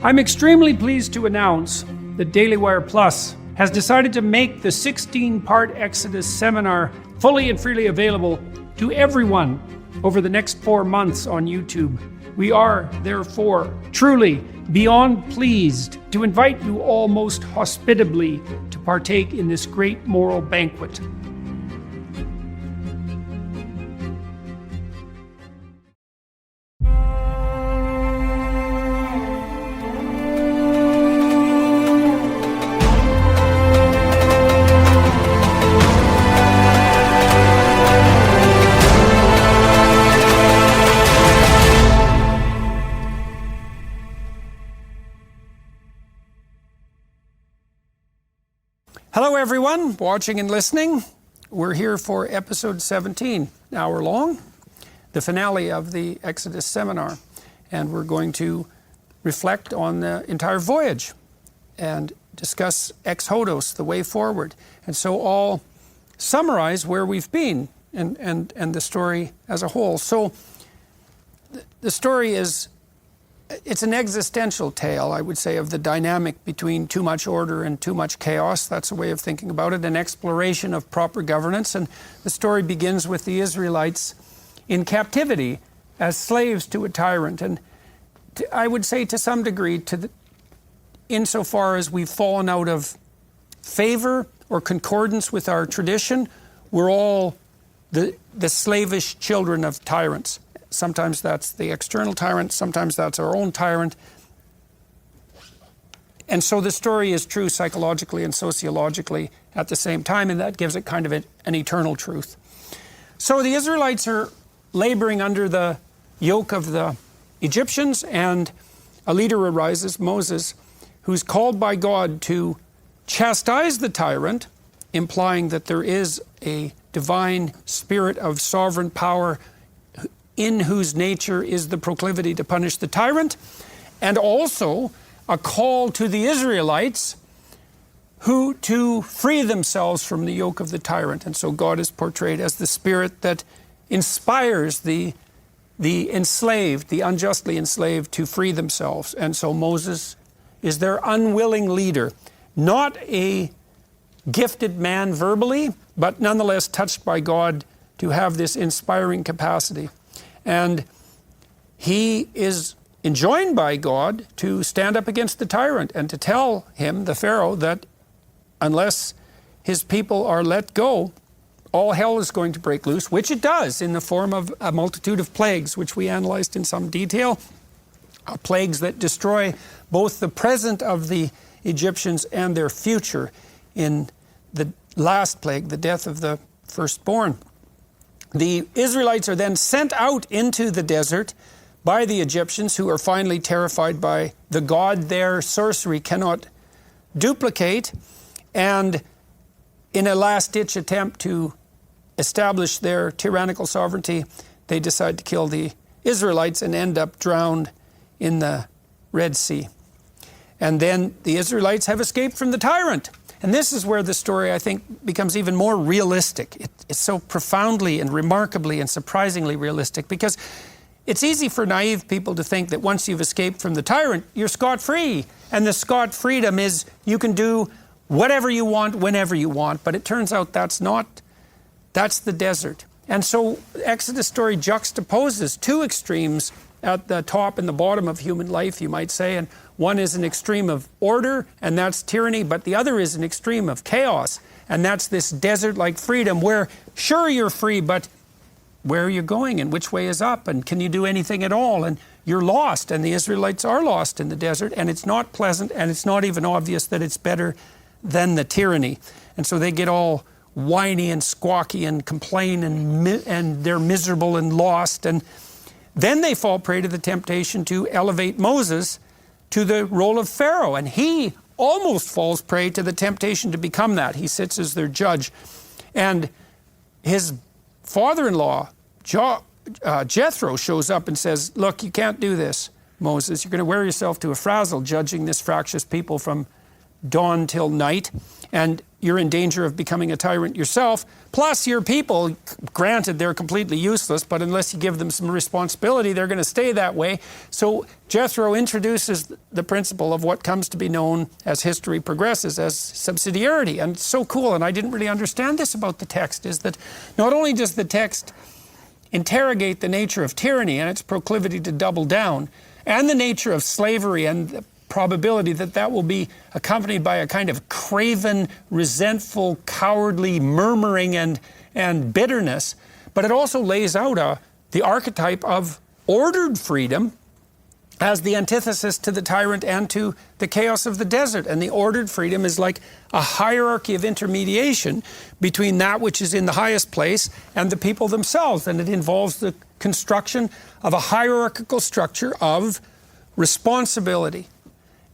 I'm extremely pleased to announce that Daily Wire Plus has decided to make the 16-part Exodus seminar fully and freely available to everyone over the next 4 months on YouTube. We are, therefore, truly beyond pleased to invite you all most hospitably to partake in this great moral banquet. Hello everyone watching and listening. We're here for episode 17, an hour long, the finale of the Exodus seminar. And we're going to reflect on the entire voyage and discuss Exodus, the way forward. And so I'll summarize where we've been and the story as a whole. So the story is, it's an existential tale, I would say, of the dynamic between too much order and too much chaos. That's a way of thinking about it, an exploration of proper governance. And the story begins with the Israelites in captivity as slaves to a tyrant. And I would say to some degree, insofar as we've fallen out of favor or concordance with our tradition, we're all the slavish children of tyrants. Sometimes that's the external tyrant, sometimes that's our own tyrant. And so the story is true psychologically and sociologically at the same time, and that gives it kind of an eternal truth. So the Israelites are laboring under the yoke of the Egyptians, and a leader arises, Moses, who's called by God to chastise the tyrant, implying that there is a divine spirit of sovereign power in whose nature is the proclivity to punish the tyrant, and also a call to the Israelites who to free themselves from the yoke of the tyrant. And so God is portrayed as the spirit that inspires the enslaved, the unjustly enslaved, to free themselves. And so Moses is their unwilling leader, not a gifted man verbally, but nonetheless touched by God to have this inspiring capacity. And he is enjoined by God to stand up against the tyrant and to tell him, the Pharaoh, that unless his people are let go, all hell is going to break loose, which it does in the form of a multitude of plagues, which we analyzed in some detail, plagues that destroy both the present of the Egyptians and their future in the last plague, the death of the firstborn. The Israelites are then sent out into the desert by the Egyptians, who are finally terrified by the God their sorcery cannot duplicate. And in a last-ditch attempt to establish their tyrannical sovereignty, they decide to kill the Israelites and end up drowned in the Red Sea. And then the Israelites have escaped from the tyrant. And this is where the story, I think, becomes even more realistic. It's so profoundly and remarkably and surprisingly realistic, because it's easy for naive people to think that once you've escaped from the tyrant, you're scot-free. And the scot-freedom is you can do whatever you want, whenever you want. But it turns out that's the desert. And so Exodus story juxtaposes two extremes at the top and the bottom of human life, you might say. And one is an extreme of order, and that's tyranny, but the other is an extreme of chaos, and that's this desert-like freedom where, sure, you're free, but where are you going, and which way is up, and can you do anything at all? And you're lost, and the Israelites are lost in the desert, and it's not pleasant, and it's not even obvious that it's better than the tyranny. And so they get all whiny and squawky and complain, and they're miserable and lost, and then they fall prey to the temptation to elevate Moses to the role of Pharaoh, and he almost falls prey to the temptation to become that. He sits as their judge. And his father-in-law, Jethro, shows up and says, look, you can't do this, Moses. You're going to wear yourself to a frazzle judging this fractious people from dawn till night, and you're in danger of becoming a tyrant yourself. Plus your people, granted they're completely useless, but unless you give them some responsibility, they're going to stay that way. So Jethro introduces the principle of what comes to be known as history progresses as subsidiarity. And it's so cool, and I didn't really understand this about the text, is that not only does the text interrogate the nature of tyranny and its proclivity to double down, and the nature of slavery and the probability that that will be accompanied by a kind of craven, resentful, cowardly murmuring and bitterness, but it also lays out the archetype of ordered freedom as the antithesis to the tyrant and to the chaos of the desert. And the ordered freedom is like a hierarchy of intermediation between that which is in the highest place and the people themselves. And it involves the construction of a hierarchical structure of responsibility.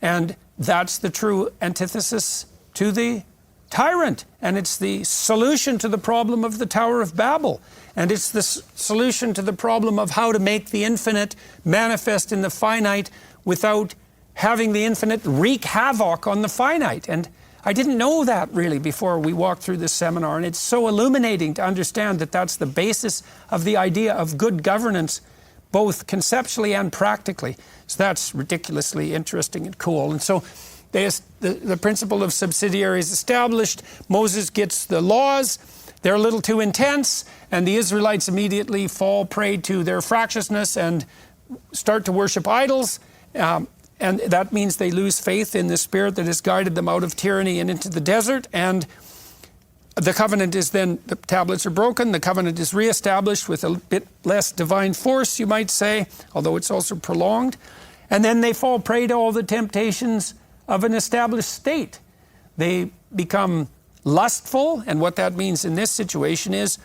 And that's the true antithesis to the tyrant. And it's the solution to the problem of the Tower of Babel. And it's the solution to the problem of how to make the infinite manifest in the finite without having the infinite wreak havoc on the finite. And I didn't know that really before we walked through this seminar. And it's so illuminating to understand that that's the basis of the idea of good governance, both conceptually and practically. So that's ridiculously interesting and cool. And so the principle of subsidiary is established. Moses gets the laws. They're a little too intense, and the Israelites immediately fall prey to their fractiousness and start to worship idols. And that means they lose faith in the spirit that has guided them out of tyranny and into the desert. And the covenant is then, the tablets are broken, the covenant is reestablished with a bit less divine force, you might say, although it's also prolonged. And then they fall prey to all the temptations of an established state. They become lustful, and what that means in this situation is,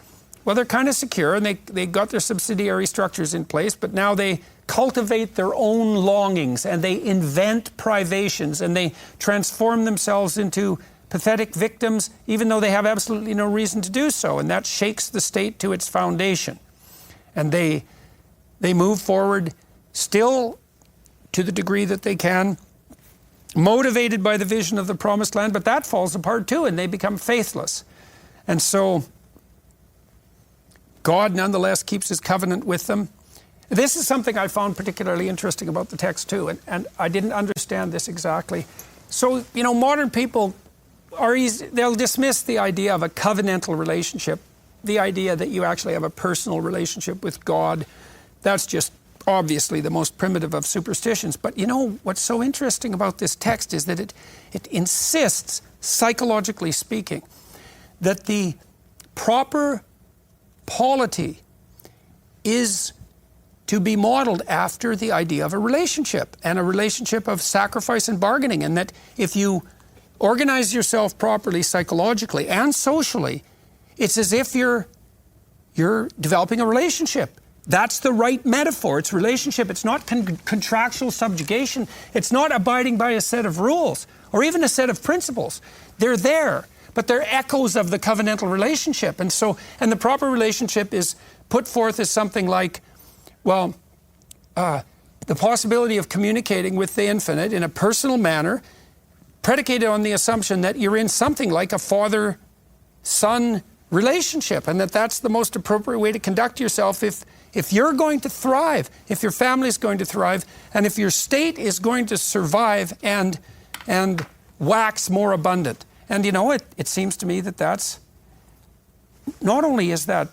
well, they're kind of secure, and they got their subsidiary structures in place, but now they cultivate their own longings, and they invent privations, and they transform themselves into pathetic victims, even though they have absolutely no reason to do so, and that shakes the state to its foundation. And they move forward still to the degree that they can, motivated by the vision of the promised land, but that falls apart too, and they become faithless. And so God nonetheless keeps his covenant with them. This is something I found particularly interesting about the text too, and I didn't understand this exactly. So, you know, modern people they'll dismiss the idea of a covenantal relationship, the idea that you actually have a personal relationship with God. That's just obviously the most primitive of superstitions. But you know, what's so interesting about this text is that it insists, psychologically speaking, that the proper polity is to be modeled after the idea of a relationship, and a relationship of sacrifice and bargaining, and that if you organize yourself properly psychologically and socially, it's as if you're developing a relationship. That's the right metaphor. It's relationship. It's not contractual subjugation. It's not abiding by a set of rules or even a set of principles. They're there, but they're echoes of the covenantal relationship. And the proper relationship is put forth as something like, well, the possibility of communicating with the infinite in a personal manner, predicated on the assumption that you're in something like a father-son relationship, and that's the most appropriate way to conduct yourself if you're going to thrive, if your family is going to thrive, and if your state is going to survive and wax more abundant. And you know, it seems to me that that's, not only is that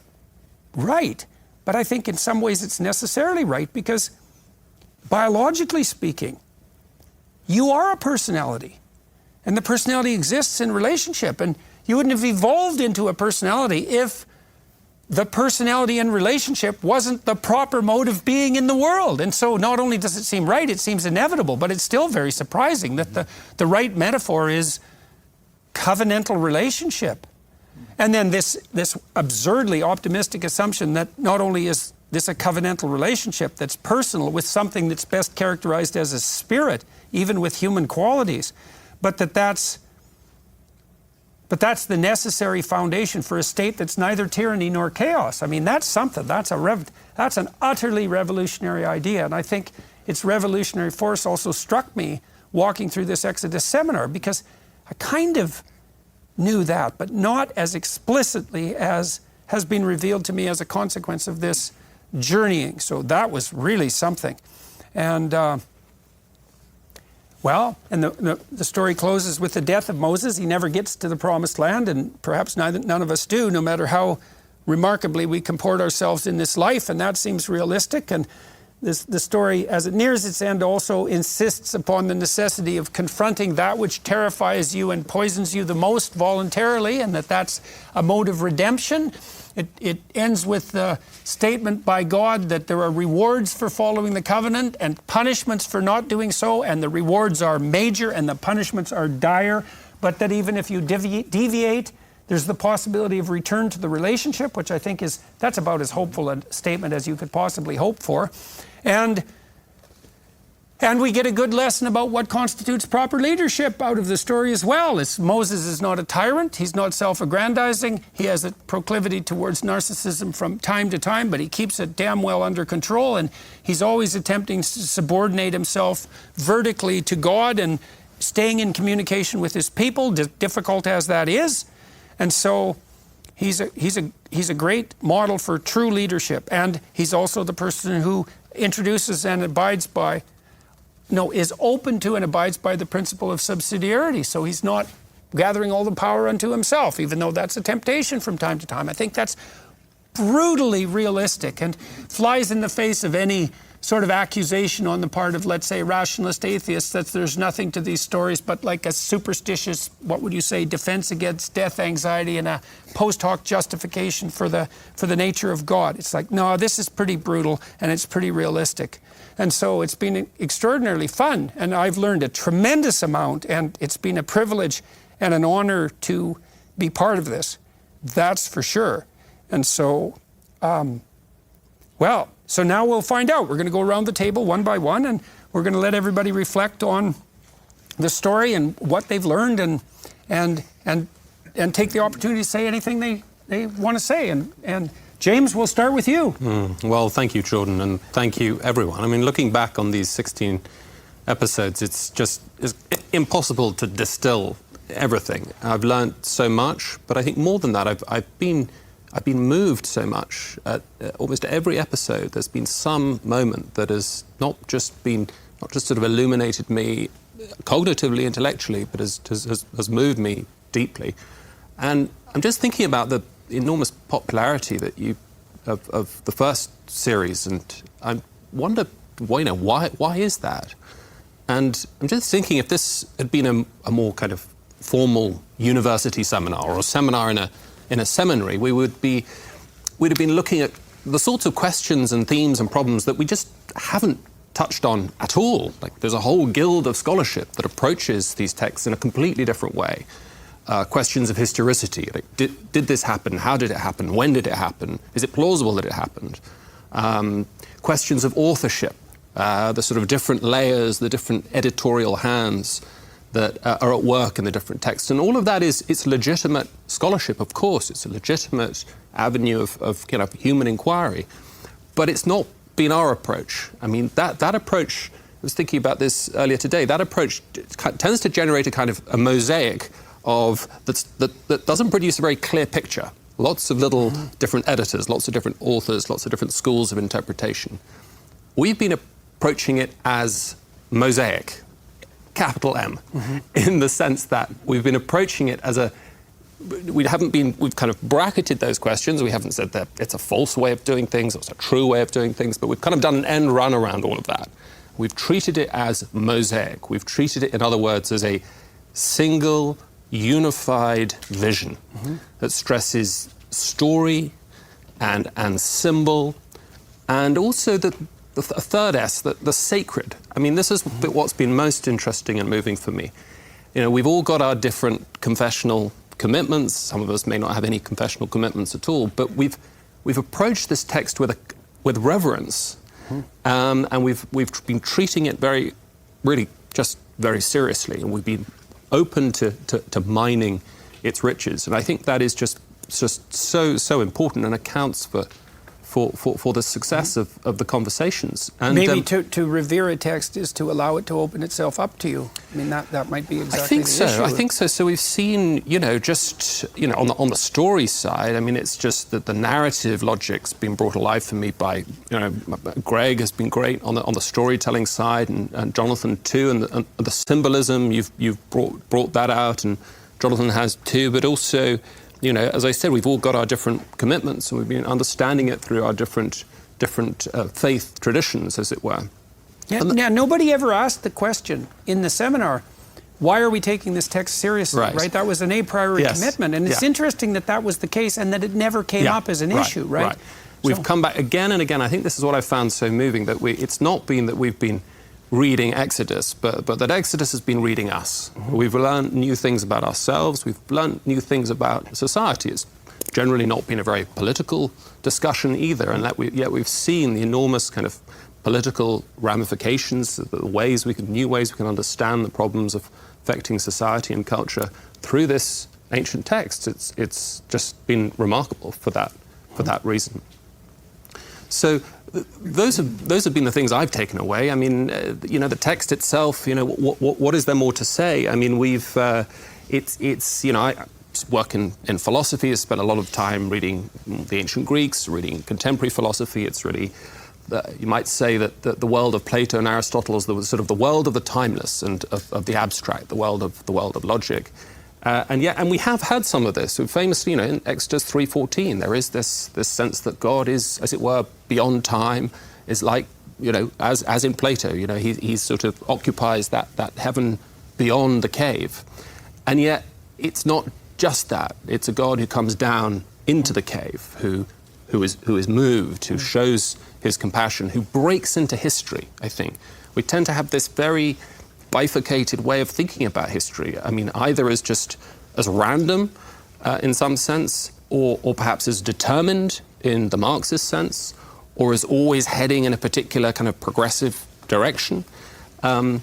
right, but I think in some ways it's necessarily right, because biologically speaking, you are a personality. And the personality exists in relationship. And you wouldn't have evolved into a personality if the personality in relationship wasn't the proper mode of being in the world. And so not only does it seem right, it seems inevitable, but it's still very surprising that the right metaphor is covenantal relationship. And then this absurdly optimistic assumption that not only is this a covenantal relationship that's personal with something that's best characterized as a spirit, even with human qualities, but that's the necessary foundation for a state that's neither tyranny nor chaos. I mean, that's something. That's an utterly revolutionary idea. And I think its revolutionary force also struck me walking through this Exodus seminar, because I kind of knew that, but not as explicitly as has been revealed to me as a consequence of this journeying. So that was really something. And the story closes with the death of Moses. He never gets to the promised land, and perhaps none of us do, no matter how remarkably we comport ourselves in this life, and that seems realistic. And the story, as it nears its end, also insists upon the necessity of confronting that which terrifies you and poisons you the most voluntarily, and that's a mode of redemption. It ends with the statement by God that there are rewards for following the covenant and punishments for not doing so, and the rewards are major and the punishments are dire, but that even if you deviate, there's the possibility of return to the relationship, which I think that's about as hopeful a statement as you could possibly hope for. And we get a good lesson about what constitutes proper leadership out of the story as well. Moses is not a tyrant. He's not self-aggrandizing. He has a proclivity towards narcissism from time to time, but he keeps it damn well under control, and he's always attempting to subordinate himself vertically to God and staying in communication with his people, difficult as that is. And so he's a great model for true leadership, and he's also the person who introduces and is open to and abides by the principle of subsidiarity. So he's not gathering all the power unto himself, even though that's a temptation from time to time. I think that's brutally realistic and flies in the face of any sort of accusation on the part of, let's say, rationalist atheists that there's nothing to these stories but like a superstitious, what would you say, defense against death anxiety and a post hoc justification for the nature of God. It's like, no, this is pretty brutal and it's pretty realistic. And so it's been extraordinarily fun, and I've learned a tremendous amount, and it's been a privilege and an honor to be part of this. That's for sure. And so, so now we'll find out. We're going to go around the table one by one, and we're going to let everybody reflect on the story and what they've learned, and take the opportunity to say anything they want to say. And James, we'll start with you. Well, thank you, Jordan, and thank you, everyone. I mean, looking back on these 16 episodes, it's impossible to distill everything. I've learned so much, but I think more than that, I've been moved so much. At almost every episode, there's been some moment that has not just sort of illuminated me cognitively, intellectually, but has moved me deeply. And I'm just thinking about the enormous popularity that of the first series, and I wonder, why is that? And I'm just thinking, if this had been a more kind of formal university seminar or a seminar in a seminary, we'd have been looking at the sorts of questions and themes and problems that we just haven't touched on at all. Like, there's a whole guild of scholarship that approaches these texts in a completely different way. Questions of historicity, like, did this happen? How did it happen? When did it happen? Is it plausible that it happened? Questions of authorship, the sort of different layers, the different editorial hands that are at work in the different texts. And all of that it's legitimate scholarship, of course. It's a legitimate avenue of human inquiry. But it's not been our approach. I mean, that approach, I was thinking about this earlier today, that approach tends to generate a kind of a mosaic that doesn't produce a very clear picture. Lots of little different editors, lots of different authors, lots of different schools of interpretation. We've been approaching it as mosaic, capital M, in the sense that we've been approaching it as we've kind of bracketed those questions. We haven't said that it's a false way of doing things, or it's a true way of doing things, but we've kind of done an end run around all of that. We've treated it as mosaic. We've treated it, in other words, as a single, unified vision that stresses story and symbol, and also the third S, the sacred. I mean, this is what's been most interesting and moving for me. We've all got our different confessional commitments. Some of us may not have any confessional commitments at all, but we've approached this text with reverence, and we've been treating it really just very seriously, and we've been open to mining its riches. And I think that is just so important, and accounts for for the success of the conversations. And maybe to revere a text is to allow it to open itself up to you. I mean, that might be exactly the issue. I think so. So we've seen, on the story side, I mean, it's just that the narrative logic's been brought alive for me by, Greg has been great on the storytelling side, and Jonathan too, and the symbolism, you've brought that out, and Jonathan has too, but also, as I said, we've all got our different commitments, and we've been understanding it through our different faith traditions, as it were. Yeah, nobody ever asked the question in the seminar, why are we taking this text seriously, right? That was an a priori commitment, and it's interesting that was the case and that it never came up as an issue, right? We've come back again and again. I think this is what I found so moving, that it's not been that we've been reading Exodus, but that Exodus has been reading us. Mm-hmm. We've learned new things about ourselves. We've learned new things about society. It's generally not been a very political discussion either, and yet we've seen the enormous kind of political ramifications, new ways we can understand the problems of affecting society and culture through this ancient text. It's just been remarkable for that reason. So those have been the things I've taken away. I mean, the text itself. What is there more to say? I mean, I work in philosophy. I spent a lot of time reading the ancient Greeks, reading contemporary philosophy. It's really, you might say that the world of Plato and Aristotle is the sort of the world of the timeless and of the abstract, the world of logic. And we have had some of this. So famously, in Exodus 3:14, there is this sense that God is, as it were, beyond time, is like, as in Plato, he sort of occupies that heaven beyond the cave. And yet, it's not just that. It's a God who comes down into the cave, who is moved, who shows his compassion, who breaks into history, I think. We tend to have this very bifurcated way of thinking about history. I mean, either as random in some sense, or perhaps as determined in the Marxist sense, or as always heading in a particular kind of progressive direction. Or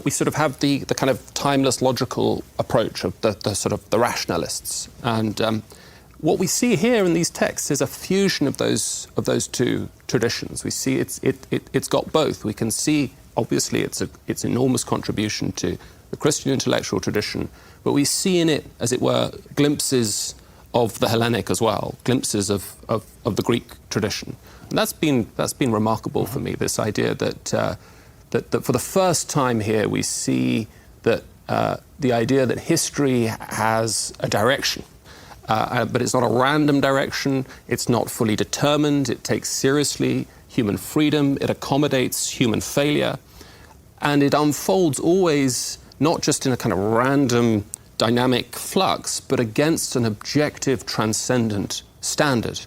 we sort of have the kind of timeless logical approach of the sort of the rationalists. And what we see here in these texts is a fusion of those two traditions. We see it's got both. We can see, obviously, its enormous contribution to the Christian intellectual tradition, but we see in it, as it were, glimpses of the Hellenic as well, glimpses of the Greek tradition. And that's been remarkable for me, this idea that for the first time here we see that the idea that history has a direction, but it's not a random direction, it's not fully determined, it takes seriously human freedom, it accommodates human failure, and it unfolds always not just in a kind of random dynamic flux, but against an objective, transcendent standard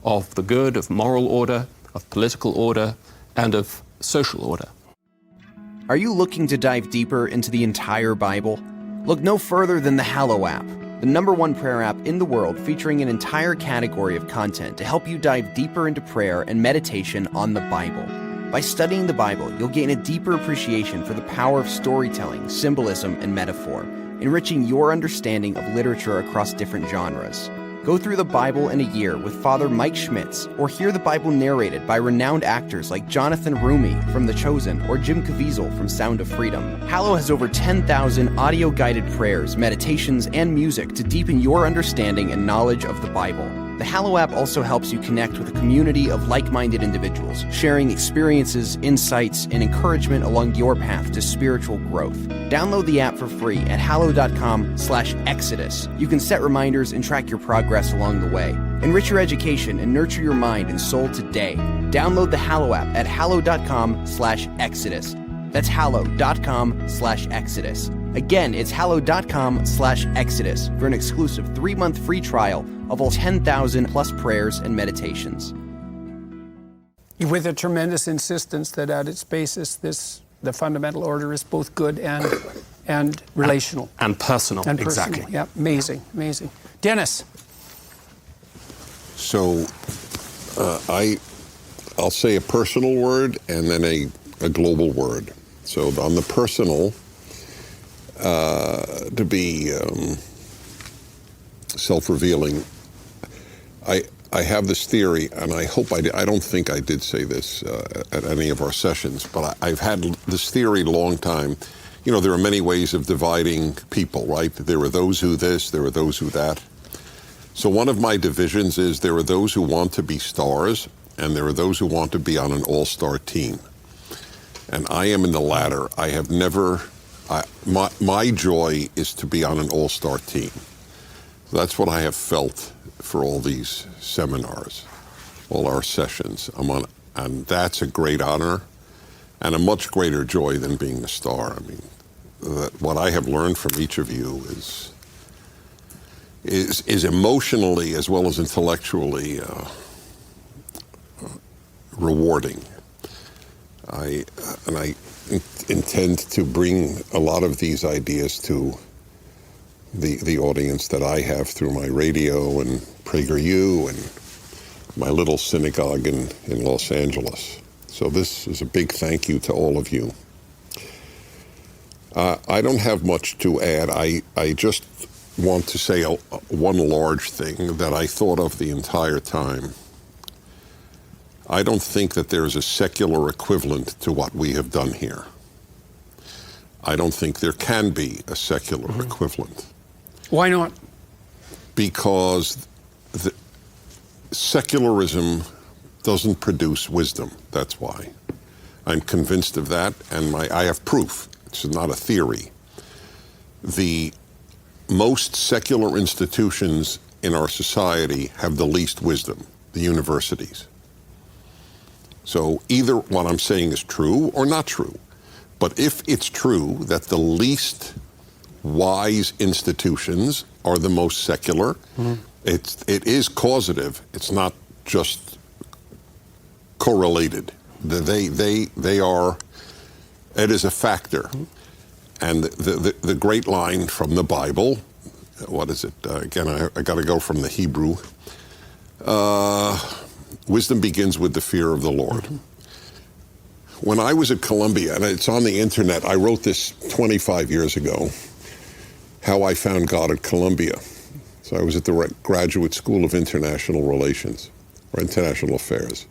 of the good, of moral order, of political order, and of social order. Are you looking to dive deeper into the entire Bible? Look no further than the Hallow app, the #1 prayer app in the world, featuring an entire category of content to help you dive deeper into prayer and meditation on the Bible. By studying the Bible, you'll gain a deeper appreciation for the power of storytelling, symbolism, and metaphor, enriching your understanding of literature across different genres. Go through the Bible in a year with Father Mike Schmitz, or hear the Bible narrated by renowned actors like Jonathan Rumi from The Chosen or Jim Caviezel from Sound of Freedom. Hallow has over 10,000 audio-guided prayers, meditations, and music to deepen your understanding and knowledge of the Bible. The Hallow app also helps you connect with a community of like-minded individuals, sharing experiences, insights, and encouragement along your path to spiritual growth. Download the app for free at hallow.com/exodus. You can set reminders and track your progress along the way. Enrich your education and nurture your mind and soul today. Download the Hallow app at hallow.com/exodus. That's hallow.com/exodus. Again, it's hallow.com/exodus for an exclusive 3-month free trial of all 10,000 plus prayers and meditations. With a tremendous insistence that at its basis, the fundamental order is both good and relational. And personal, exactly. Yeah, amazing. Dennis. So I'll say a personal word and then a global word. So on the personal, to be self-revealing, I have this theory, and I hope I don't think I did say this at any of our sessions, but I've had this theory a long time. You know, there are many ways of dividing people, right? There are those who this, there are those who that. So one of my divisions is there are those who want to be stars, and there are those who want to be on an all-star team. And I am in the latter. I have never, my joy is to be on an all-star team. That's what I have felt for all these seminars, all our sessions. And that's a great honor and a much greater joy than being a star. I mean, what I have learned from each of you is emotionally as well as intellectually rewarding. I intend to bring a lot of these ideas to the audience that I have through my radio and PragerU and my little synagogue in Los Angeles. So this is a big thank you to all of you. I don't have much to add. I just want to say one large thing that I thought of the entire time. I don't think that there is a secular equivalent to what we have done here. I don't think there can be a secular equivalent. Why not? Because secularism doesn't produce wisdom. That's why. I'm convinced of that, and I have proof. It's not a theory. The most secular institutions in our society have the least wisdom, the universities. So either what I'm saying is true or not true. But if it's true that the least wise institutions are the most secular, it is causative. It's not just correlated. They are, it is a factor. And the great line from the Bible, what is it? Again, I got to go from the Hebrew. Wisdom begins with the fear of the Lord. When I was at Columbia, and it's on the internet, I wrote this 25 years ago, how I found God at Columbia. So I was at the Graduate School of International Relations, or International Affairs.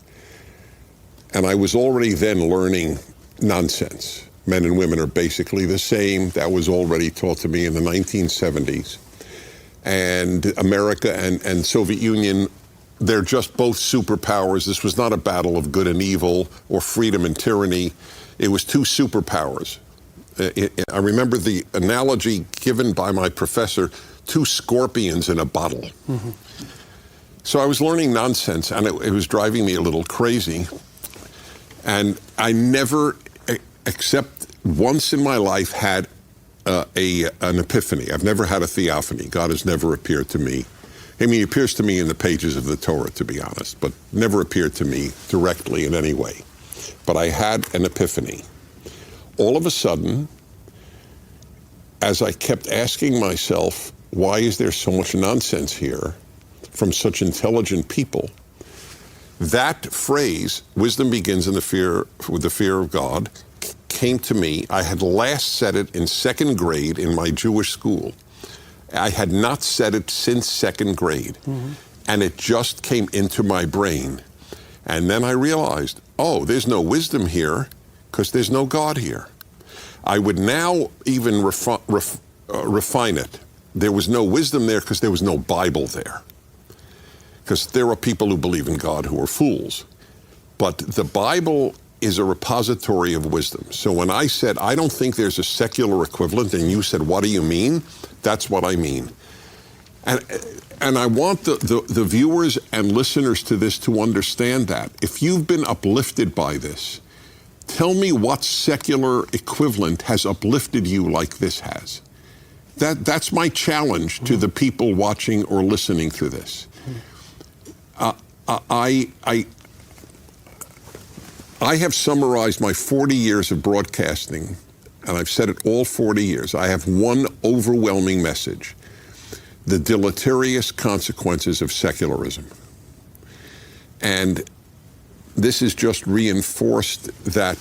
And I was already then learning nonsense. Men and women are basically the same. That was already taught to me in the 1970s. And America and Soviet Union, they're just both superpowers. This was not a battle of good and evil or freedom and tyranny. It was two superpowers. I remember the analogy given by my professor, two scorpions in a bottle. Mm-hmm. So I was learning nonsense, and it was driving me a little crazy. And I never, except once in my life, had an epiphany. I've never had a theophany. God has never appeared to me. I mean, he appears to me in the pages of the Torah, to be honest, but never appeared to me directly in any way. But I had an epiphany. All of a sudden, as I kept asking myself, why is there so much nonsense here from such intelligent people? That phrase, wisdom begins with the fear of God, came to me. I had last said it in second grade in my Jewish school. I had not said it since second grade. Mm-hmm. And it just came into my brain. And then I realized, oh, there's no wisdom here because there's no God here. I would now even refine it. There was no wisdom there because there was no Bible there. Because there are people who believe in God who are fools. But the Bible is a repository of wisdom. So when I said, I don't think there's a secular equivalent, and you said, what do you mean? That's what I mean. And I want the viewers and listeners to this to understand that. If you've been uplifted by this, tell me what secular equivalent has uplifted you like this has. That's my challenge to the people watching or listening to this. I have summarized my 40 years of broadcasting, and I've said it all 40 years. I have one overwhelming message: the deleterious consequences of secularism. And this has just reinforced that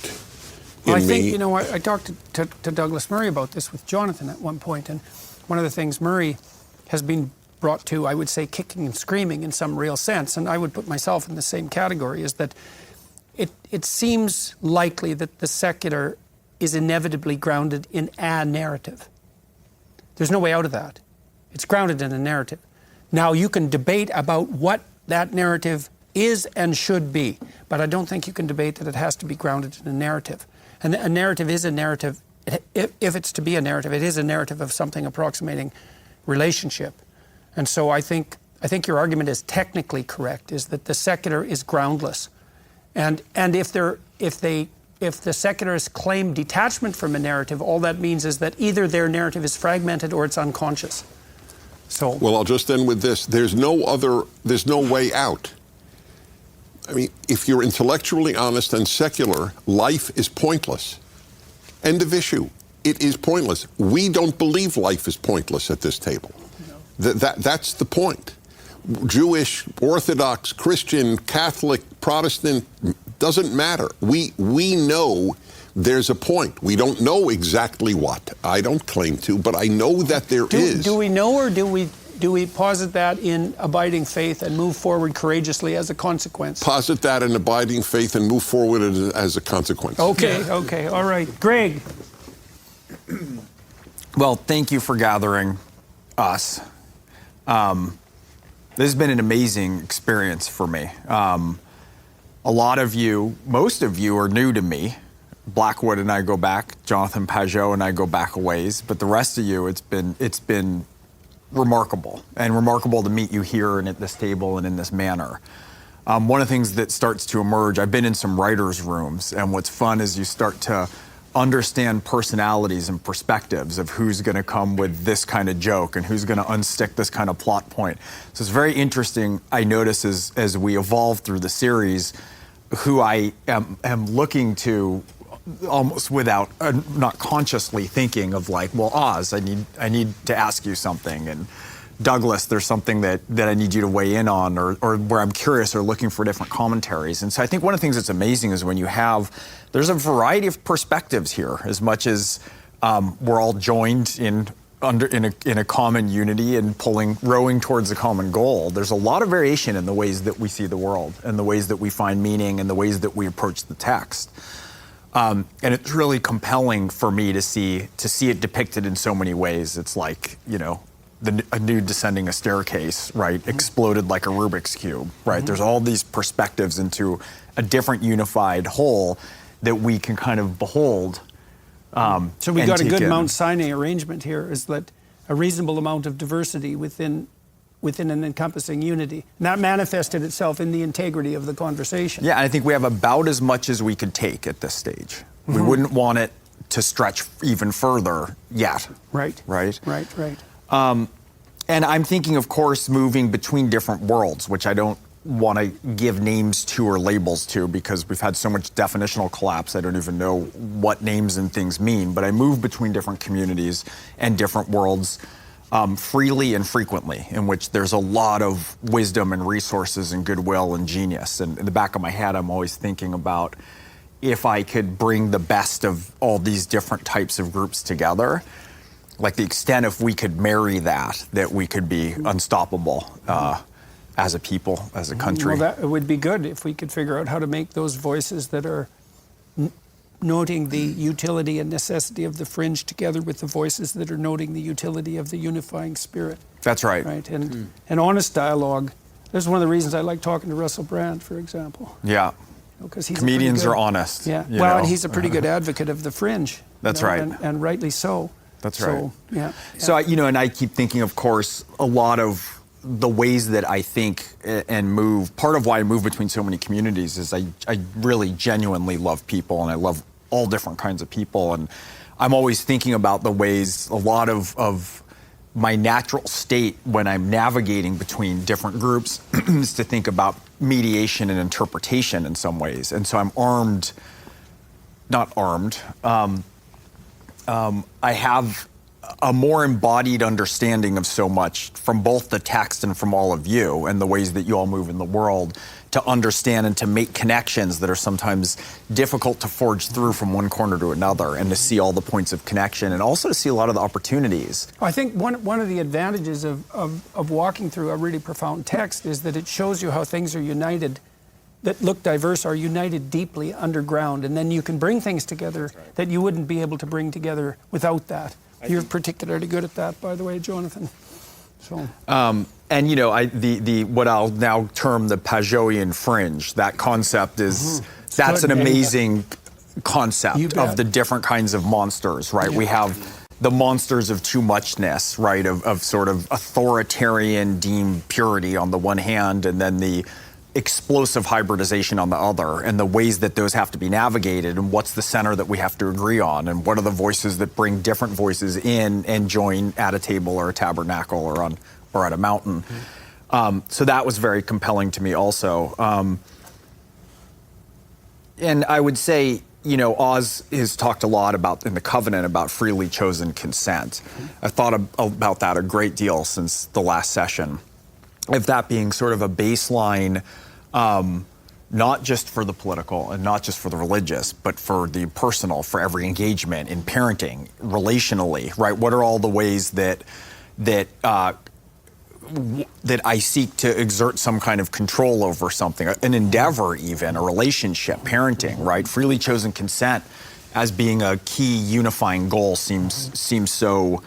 in me. I think, you know, I talked to Douglas Murray about this with Jonathan at one point, and one of the things Murray has been brought to, I would say, kicking and screaming in some real sense, and I would put myself in the same category, is that it seems likely that the secular is inevitably grounded in a narrative. There's no way out of that. It's grounded in a narrative. Now, you can debate about what that narrative is and should be, but I don't think you can debate that it has to be grounded in a narrative. And a narrative is a narrative. If it's to be a narrative, it is a narrative of something approximating relationship. And so I think your argument is technically correct, is that the secular is groundless. And if the secularists claim detachment from a narrative, all that means is that either their narrative is fragmented or it's unconscious. So, well, I'll just end with this. There's no way out. I mean, if you're intellectually honest and secular, life is pointless. End of issue. It is pointless. We don't believe life is pointless at this table. No. That's the point. Jewish, Orthodox, Christian, Catholic, Protestant, doesn't matter. We know there's a point. We don't know exactly what. I don't claim to, but I know that there is. Do we know, or do we posit that in abiding faith and move forward courageously as a consequence? Posit that in abiding faith and move forward as a consequence. Okay, all right. Greg. Well, thank you for gathering us. This has been an amazing experience for me. A lot of you, most of you are new to me. Blackwood and I go back, Jonathan Pajot and I go back a ways, but the rest of you, it's been remarkable, and remarkable to meet you here and at this table and in this manner. One of the things that starts to emerge, I've been in some writers' rooms, and what's fun is you start to understand personalities and perspectives of who's going to come with this kind of joke and who's going to unstick this kind of plot point. So it's very interesting, I notice, as we evolve through the series, who I am looking to almost without, not consciously thinking of, like, well, Oz, I need to ask you something, and Douglas, there's something that I need you to weigh in on, or where I'm curious or looking for different commentaries. And so I think one of the things that's amazing is when there's a variety of perspectives here, as much as we're all joined in a common unity and rowing towards a common goal. There's a lot of variation in the ways that we see the world, and the ways that we find meaning, and the ways that we approach the text. And it's really compelling for me to see it depicted in so many ways. It's like, a dude descending a staircase, right, exploded like a Rubik's Cube, right? Mm-hmm. There's all these perspectives into a different unified whole that we can kind of behold. So we got a good Mount Sinai arrangement here, is that a reasonable amount of diversity within an encompassing unity. And that manifested itself in the integrity of the conversation. Yeah, I think we have about as much as we could take at this stage. Mm-hmm. We wouldn't want it to stretch even further yet. Right. And I'm thinking, of course, moving between different worlds, which I don't want to give names to or labels to, because we've had so much definitional collapse, I don't even know what names and things mean. But I move between different communities and different worlds freely and frequently, in which there's a lot of wisdom and resources and goodwill and genius. And in the back of my head, I'm always thinking about, if I could bring the best of all these different types of groups together, like the extent, if we could marry that we could be unstoppable as a people, as a country. Well, that would be good if we could figure out how to make those voices that are noting the utility and necessity of the fringe together with the voices that are noting the utility of the unifying spirit. That's right. Right, and honest dialogue. This is one of the reasons I like talking to Russell Brand, for example. Yeah. Because he's comedians are honest. Yeah. Well, and he's a pretty good advocate of the fringe. That's right. And rightly so. That's right. Yeah. So, and I keep thinking, of course, a lot of the ways that I think and move, part of why I move between so many communities is I really genuinely love people, and I love all different kinds of people. And I'm always thinking about the ways, a lot of my natural state when I'm navigating between different groups is to think about mediation and interpretation in some ways. And so I'm not armed. I have a more embodied understanding of so much from both the text and from all of you and the ways that you all move in the world to understand and to make connections that are sometimes difficult to forge through from one corner to another, and to see all the points of connection and also to see a lot of the opportunities. I think one of the advantages of walking through a really profound text is that it shows you how things are united, that look diverse, are united deeply underground, and then you can bring things together that you wouldn't be able to bring together without that. You're particularly good at that, by the way, Jonathan. So. And you know, the what I'll now term the Pageauian fringe, that concept is that's an amazing concept of the different kinds of monsters, right? We have the monsters of too muchness, right? Of sort of authoritarian deemed purity on the one hand, and then the explosive hybridization on the other, and the ways that those have to be navigated, and what's the center that we have to agree on, and what are the voices that bring different voices in and join at a table or a tabernacle or at a mountain. So that was very compelling to me also. And I would say, you know, Oz has talked a lot about in the covenant about freely chosen consent. I've thought about that a great deal since the last session, of that being sort of a baseline, not just for the political and not just for the religious, but for the personal, for every engagement in parenting, relationally, right? What are all the ways that I seek to exert some kind of control over something, an endeavor even, a relationship, parenting, right? Freely chosen consent as being a key unifying goal seems so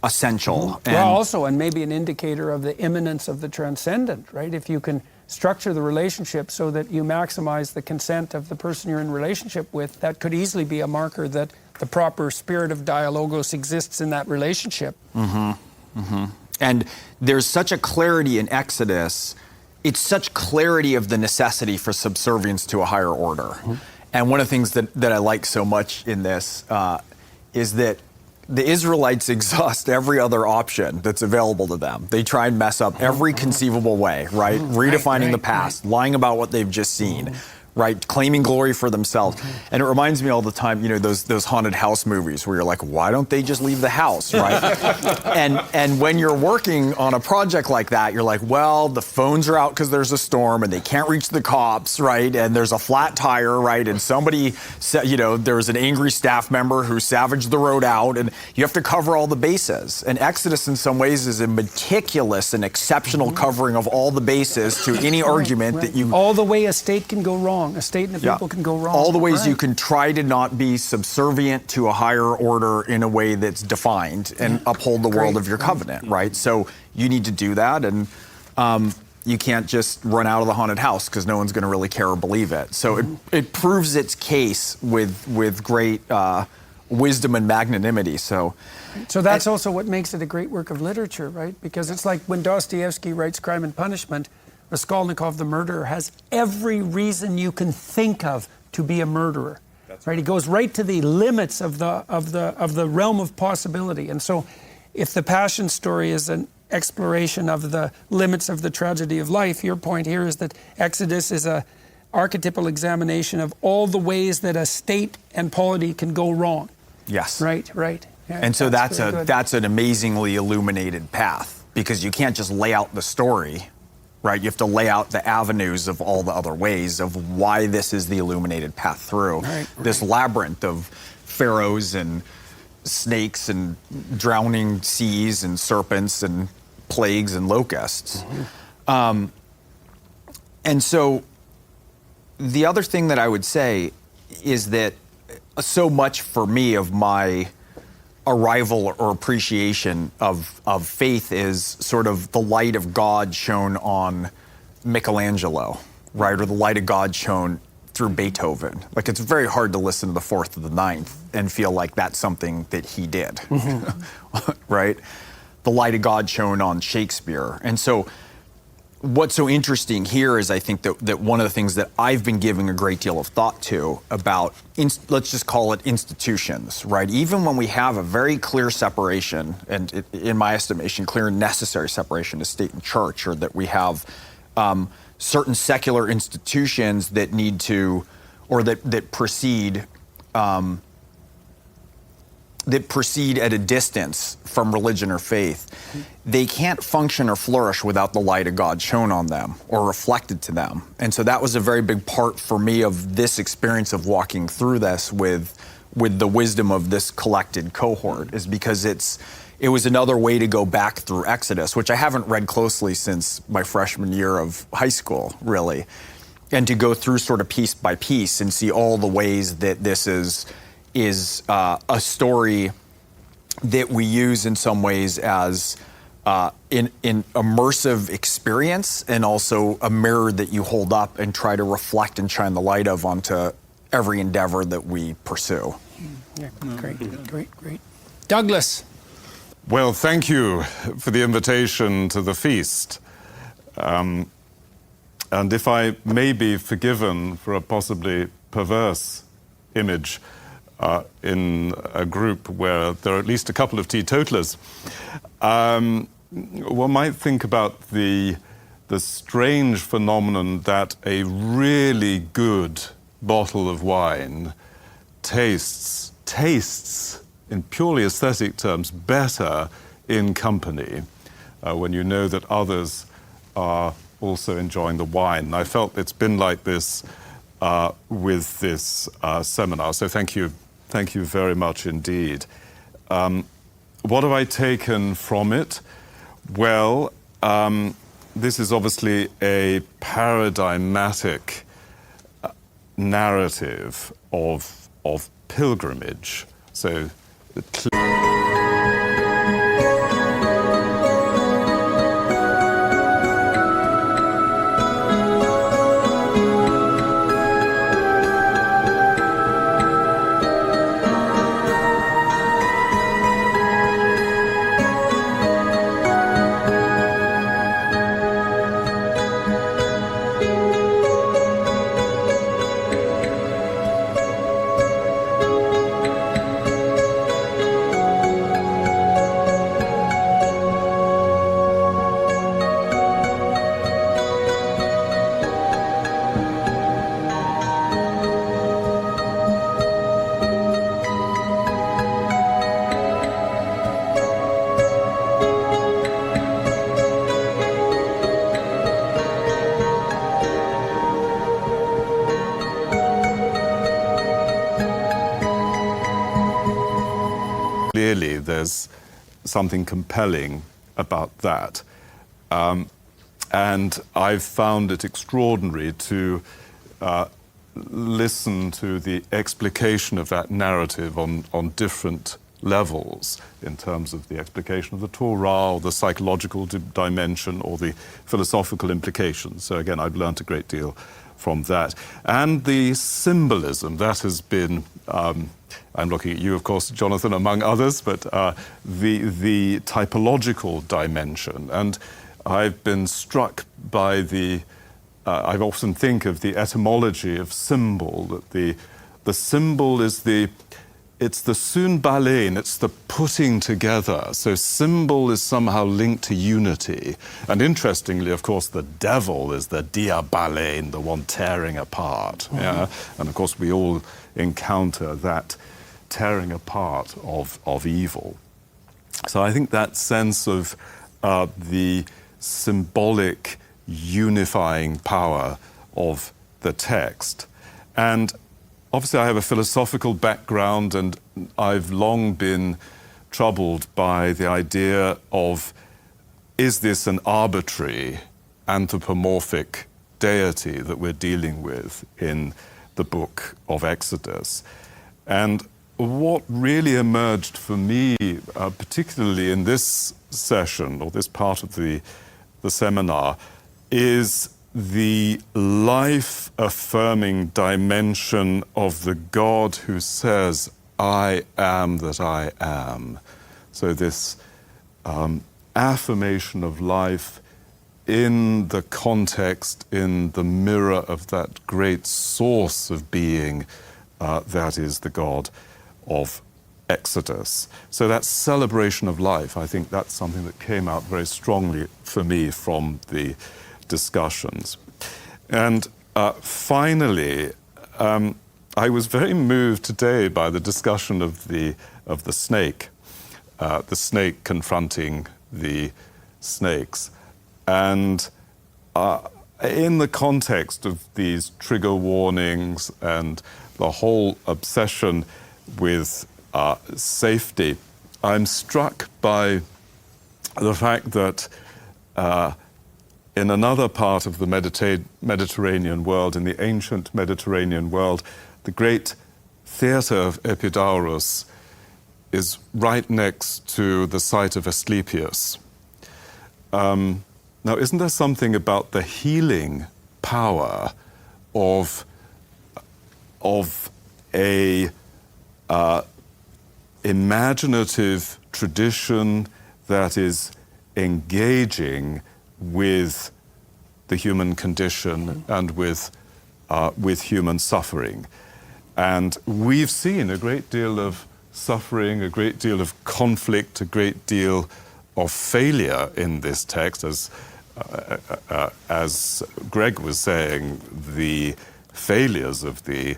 essential. And maybe an indicator of the immanence of the transcendent, right? If you can structure the relationship so that you maximize the consent of the person you're in relationship with, that could easily be a marker that the proper spirit of dialogos exists in that relationship. And there's such a clarity in Exodus. It's such clarity of the necessity for subservience to a higher order. And one of the things that I like so much in this is that the Israelites exhaust every other option that's available to them. They try and mess up every conceivable way, right? Redefining the past, lying about what they've just seen, right? Claiming glory for themselves. And it reminds me all the time, you know, those haunted house movies where you're like, why don't they just leave the house, right? and when you're working on a project like that, you're like, well, the phones are out because there's a storm and they can't reach the cops, right? And there's a flat tire, right? And somebody said, you know, there's an angry staff member who savaged the road out, and you have to cover all the bases. And Exodus in some ways is a meticulous and exceptional covering of all the bases to any argument that you... All the way a state can go wrong. A state and the people can go wrong. All the ways you can try to not be subservient to a higher order in a way that's defined and uphold the world of your covenant, right? So you need to do that, and you can't just run out of the haunted house because no one's going to really care or believe it. So it proves its case with great wisdom and magnanimity. So that's also what makes it a great work of literature, right? Because it's like when Dostoevsky writes Crime and Punishment, Raskolnikov, the murderer, has every reason you can think of to be a murderer. Right? He goes right to the limits of the realm of possibility. And so, if the Passion story is an exploration of the limits of the tragedy of life, your point here is that Exodus is a archetypal examination of all the ways that a state and polity can go wrong. Yes. Right. Yeah, and so that's an amazingly illuminated path, because you can't just lay out the story. Right, you have to lay out the avenues of all the other ways of why this is the illuminated path through this labyrinth of pharaohs and snakes and drowning seas and serpents and plagues and locusts. And so the other thing that I would say is that so much for me of my arrival or appreciation of faith is sort of the light of God shown on Michelangelo, right? Or the light of God shown through Beethoven. Like, it's very hard to listen to the Fourth to the Ninth and feel like that's something that he did, right? The light of God shown on Shakespeare. And so what's so interesting here is I think that one of the things that I've been giving a great deal of thought to about, let's just call it institutions, right? Even when we have a very clear separation, and in my estimation, clear and necessary separation of state and church, or that we have certain secular institutions that need to, or that precede that proceed at a distance from religion or faith, they can't function or flourish without the light of God shown on them or reflected to them. And so that was a very big part for me of this experience of walking through this with the wisdom of this collected cohort, is because it was another way to go back through Exodus, which I haven't read closely since my freshman year of high school, really. And to go through sort of piece by piece and see all the ways that this is a story that we use in some ways as in immersive experience, and also a mirror that you hold up and try to reflect and shine the light of onto every endeavor that we pursue. Yeah, great. Douglas. Well, thank you for the invitation to the feast. And if I may be forgiven for a possibly perverse image in a group where there are at least a couple of teetotalers, one might think about the strange phenomenon that a really good bottle of wine tastes in purely aesthetic terms better in company when you know that others are also enjoying the wine. And I felt it's been like this with this seminar, so thank you very much indeed. What have I taken from it? Well, this is obviously a paradigmatic narrative of pilgrimage. So clearly there's something compelling about that. And I've found it extraordinary to listen to the explication of that narrative on different levels, in terms of the explication of the Torah, or the psychological dimension, or the philosophical implications. So again, I've learned a great deal from that. And the symbolism, that has been, I'm looking at you, of course, Jonathan, among others, but the typological dimension. And I've been struck by I often think of the etymology of symbol, that the symbol is it's the sunbalein, it's the putting together. So symbol is somehow linked to unity. And interestingly, of course, the devil is the diabalein, the one tearing apart. Mm-hmm. Yeah? And of course, we all encounter that tearing apart of evil. So I think that sense of the symbolic unifying power of the text. And obviously I have a philosophical background, and I've long been troubled by the idea of, is this an arbitrary anthropomorphic deity that we're dealing with in the book of Exodus? And what really emerged for me, particularly in this session, or this part of the seminar, is the life-affirming dimension of the God who says, I am that I am. So this affirmation of life in the context, in the mirror of that great source of being that is the God of Exodus. So that celebration of life, I think that's something that came out very strongly for me from the discussions. And finally, I I was very moved today by the discussion of the snake confronting the snakes. And in the context of these trigger warnings and the whole obsession with safety, I'm struck by the fact that in another part of the Mediterranean world, in the ancient Mediterranean world, the great theatre of Epidaurus is right next to the site of Asclepius. Now, isn't there something about the healing power of a imaginative tradition that is engaging with the human condition and with human suffering? And we've seen a great deal of suffering, a great deal of conflict, a great deal of failure in this text. As Greg was saying, the failures of the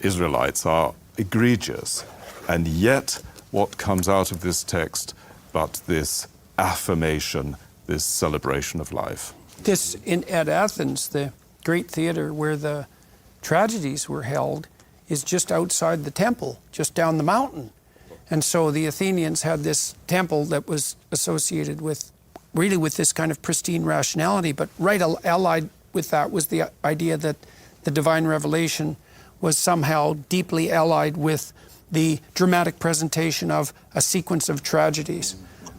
Israelites are egregious. And yet, what comes out of this text but this affirmation, this celebration of life? This, at Athens, the great theater where the tragedies were held, is just outside the temple, just down the mountain. And so the Athenians had this temple that was associated with this kind of pristine rationality, but allied with that was the idea that the divine revelation was somehow deeply allied with the dramatic presentation of a sequence of tragedies.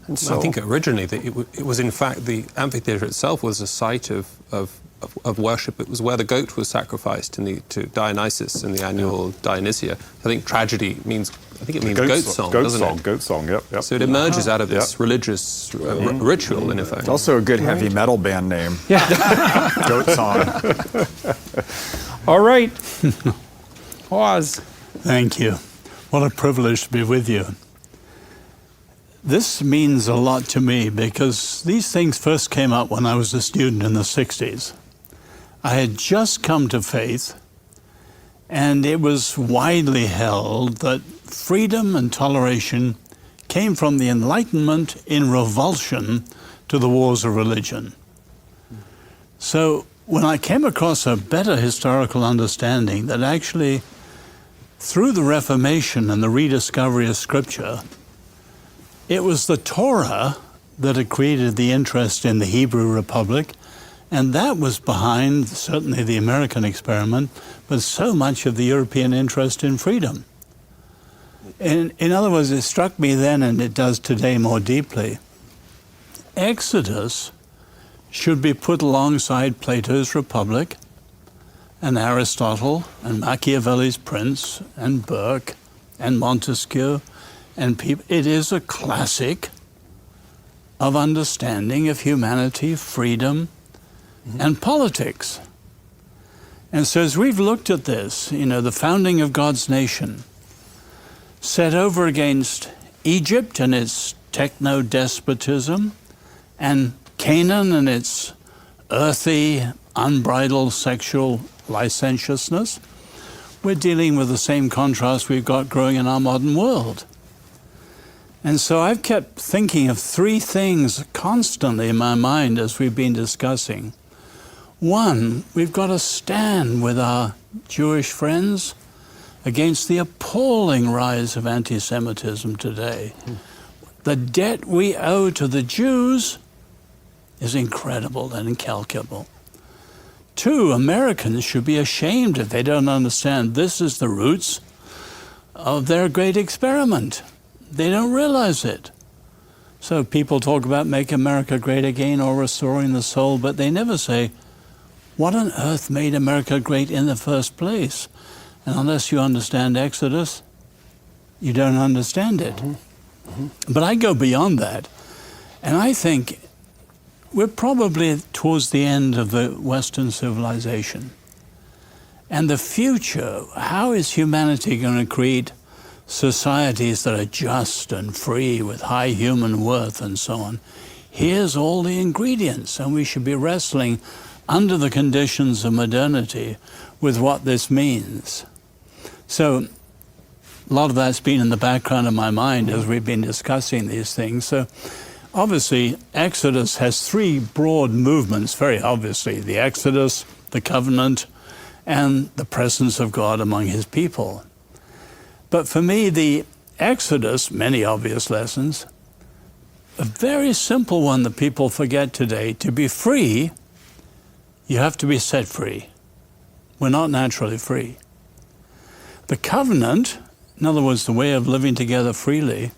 And so I think originally it was in fact the amphitheatre itself was a site of worship. It was where the goat was sacrificed to Dionysus in the annual Dionysia. I think tragedy means, I think it means goat song, doesn't it? Goat song, yep. So it emerges out of this religious ritual, in effect. It's also a good heavy metal band name. Yeah. Goat Song. All right. Oz. Thank you. What a privilege to be with you. This means a lot to me because these things first came up when I was a student in the 60s. I had just come to faith, and it was widely held that freedom and toleration came from the Enlightenment in revulsion to the wars of religion. So when I came across a better historical understanding that actually, through the Reformation and the rediscovery of Scripture, it was the Torah that had created the interest in the Hebrew Republic, and that was behind certainly the American experiment, but so much of the European interest in freedom. In other words, it struck me then, and it does today more deeply, Exodus should be put alongside Plato's Republic and Aristotle and Machiavelli's Prince and Burke and Montesquieu and people. It is a classic of understanding of humanity, freedom, and politics. And so as we've looked at this, the founding of God's nation, set over against Egypt and its techno-despotism, and Canaan and its earthy, unbridled sexual licentiousness, we're dealing with the same contrast we've got growing in our modern world. And so I've kept thinking of three things constantly in my mind as we've been discussing. One, we've got to stand with our Jewish friends against the appalling rise of anti-Semitism today. The debt we owe to the Jews is incredible and incalculable. Two, Americans should be ashamed if they don't understand this is the roots of their great experiment. They don't realize it. So people talk about Make America Great Again or restoring the soul, but they never say, what on earth made America great in the first place? And unless you understand Exodus, you don't understand it. But I go beyond that, and I think we're probably towards the end of the Western civilization. And the future, how is humanity going to create societies that are just and free with high human worth and so on? Here's all the ingredients, and we should be wrestling under the conditions of modernity with what this means. So a lot of that's been in the background of my mind as we've been discussing these things. So obviously, Exodus has three broad movements, very obviously. The Exodus, the covenant, and the presence of God among his people. But for me, the Exodus, many obvious lessons, a very simple one that people forget today. To be free, you have to be set free. We're not naturally free. The covenant, in other words, the way of living together freely,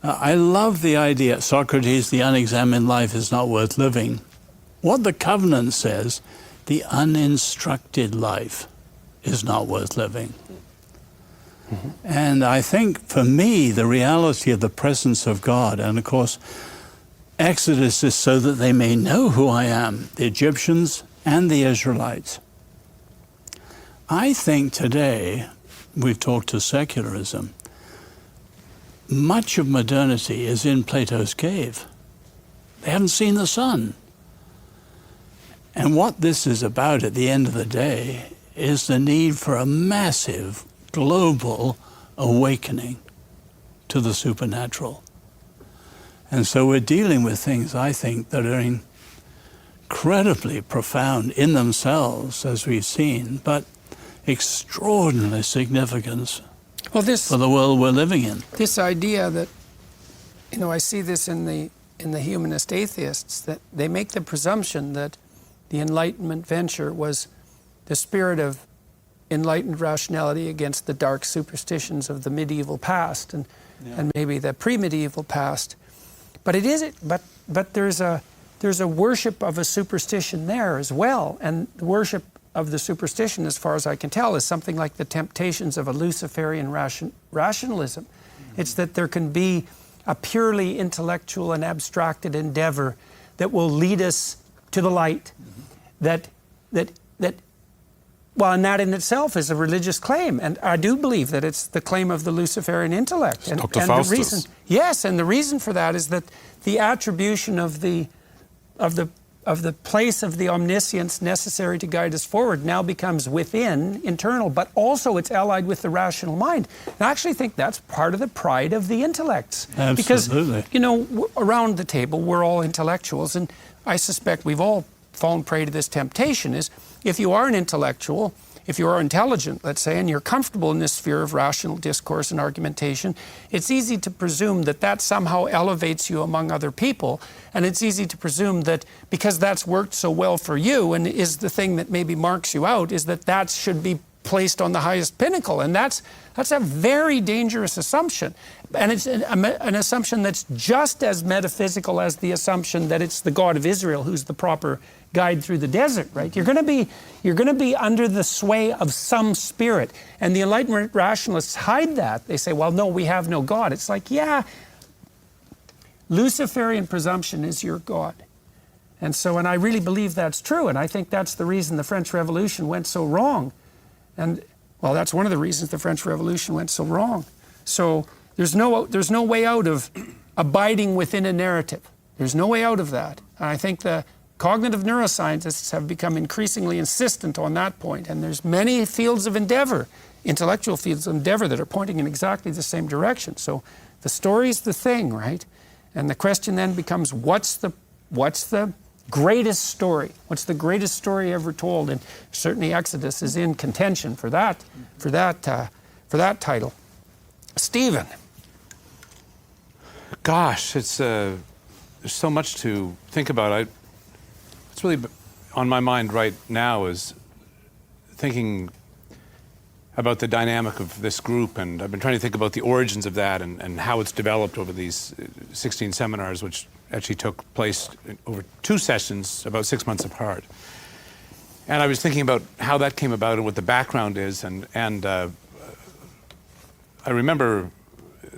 I love the idea, Socrates, the unexamined life is not worth living. What the covenant says, the uninstructed life is not worth living. Mm-hmm. And I think for me, the reality of the presence of God, and of course, Exodus is so that they may know who I am, the Egyptians and the Israelites. I think today, we've talked to secularism, much of modernity is in Plato's cave. They haven't seen the sun. And what this is about at the end of the day is the need for a massive global awakening to the supernatural. And so we're dealing with things, I think, that are incredibly profound in themselves, as we've seen, but extraordinary significance Well, this for the world we're living in. this idea that, I see this in the humanist atheists, that they make the presumption that the Enlightenment venture was the spirit of enlightened rationality against the dark superstitions of the medieval past and maybe the pre-medieval past. But it is but there's a worship of a superstition there as well, and the worship of the superstition, as far as I can tell, is something like the temptations of a Luciferian rationalism. Mm-hmm. It's that there can be a purely intellectual and abstracted endeavor that will lead us to the light. Mm-hmm. Well, and that in itself is a religious claim, and I do believe that it's the claim of the Luciferian intellect. And Faustus. The reason for that is that the attribution of the place of the omniscience necessary to guide us forward now becomes within, internal, but also it's allied with the rational mind. And I actually think that's part of the pride of the intellects. Absolutely. Because, around the table, we're all intellectuals, and I suspect we've all fallen prey to this temptation, is if you are an intellectual, if you are intelligent, let's say, and you're comfortable in this sphere of rational discourse and argumentation, it's easy to presume that that somehow elevates you among other people. And it's easy to presume that because that's worked so well for you and is the thing that maybe marks you out, is that should be placed on the highest pinnacle. And that's a very dangerous assumption. And it's an assumption that's just as metaphysical as the assumption that it's the God of Israel who's the proper guide through the desert, right? You're going to be under the sway of some spirit. And the Enlightenment rationalists hide that. They say, well, no, we have no God. It's like, yeah, Luciferian presumption is your God. And I really believe that's true. And I think that's the reason the French Revolution went so wrong. And, well, that's one of the reasons the French Revolution went so wrong. So there's no way out of abiding within a narrative. There's no way out of that. And I think the cognitive neuroscientists have become increasingly insistent on that point. And there's many fields of endeavor, intellectual fields of endeavor, that are pointing in exactly the same direction. So the story's the thing, right? And the question then becomes, what's the greatest story? What's the greatest story ever told? And certainly Exodus is in contention for that title. Stephen. Gosh, there's so much to think about. It's really on my mind right now is thinking about the dynamic of this group, and I've been trying to think about the origins of that and how it's developed over these 16 seminars, which actually took place over 2 sessions, about 6 months apart. And I was thinking about how that came about and what the background is, and I remember,